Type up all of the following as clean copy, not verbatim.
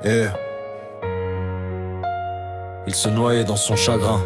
Et il se noyait dans son chagrin.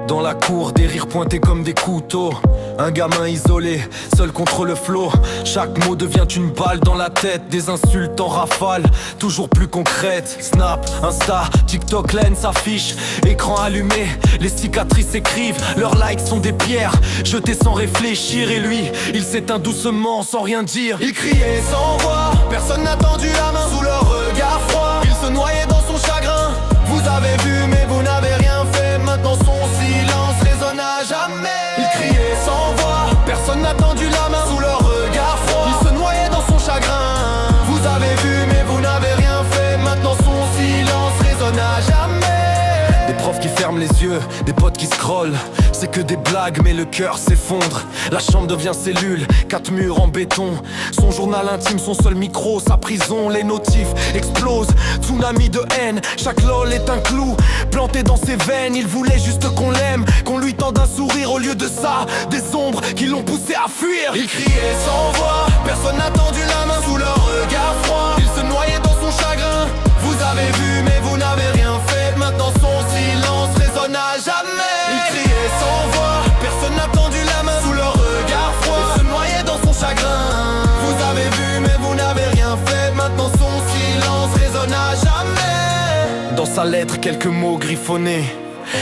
Dans la cour, des rires pointés comme des couteaux. Un gamin isolé, seul contre le flot. Chaque mot devient une balle dans la tête. Des insultes en rafale, toujours plus concrètes. Snap, Insta, TikTok, la haine s'affiche. Écran allumé, les cicatrices écrivent. Leurs likes sont des pierres, jetées sans réfléchir. Et lui, il s'éteint doucement, sans rien dire. Il criait sans voix, personne n'a tendu la main. Sous leur regard froid, il se noyait dans son chagrin. Vous avez vu mais vous n'avez rien fait. Maintenant son silence résonne à jamais. Il criait sans voix, personne n'a tendu la main. Sous leur regard froid, il se noyait dans son chagrin. Vous avez vu mais vous n'avez rien fait. Maintenant son silence résonne à jamais. Des profs qui ferment les yeux, des potes qui scrollent. C'est que des blagues mais le cœur s'effondre. La chambre devient cellule, 4 murs en béton. Son journal intime, son seul micro, sa prison. Les notifs explosent, tsunami de haine. Chaque lol est un clou planté dans ses veines. Il voulait juste qu'on l'aime, qu'on lui tende un sourire. Au lieu de ça, des ombres qui l'ont poussé à fuir. Il criait sans voix, personne n'a tendu la main. Sous leur regard froid, il se noyait dans son chagrin. Vous avez vu mais vous n'avez rien fait. Maintenant son silence résonne à jamais. Il criait sans voix, personne n'a tendu la main. Sous leur regard froid, il se noyait dans son chagrin. Vous avez vu mais vous n'avez rien fait. Maintenant son silence résonne à jamais. Dans sa lettre, quelques mots griffonnés.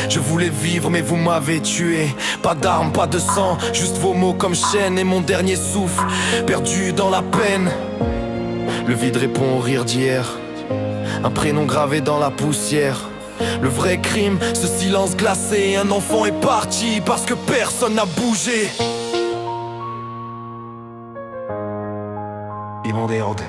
Je voulais vivre mais vous m'avez tué. Pas d'armes, pas de sang, juste vos mots comme chaîne. Et mon dernier souffle, perdu dans la peine. Le vide répond au rire d'hier. Un prénom gravé dans la poussière. Le vrai crime, ce silence glacé. Un enfant est parti parce que personne n'a bougé. Immonde.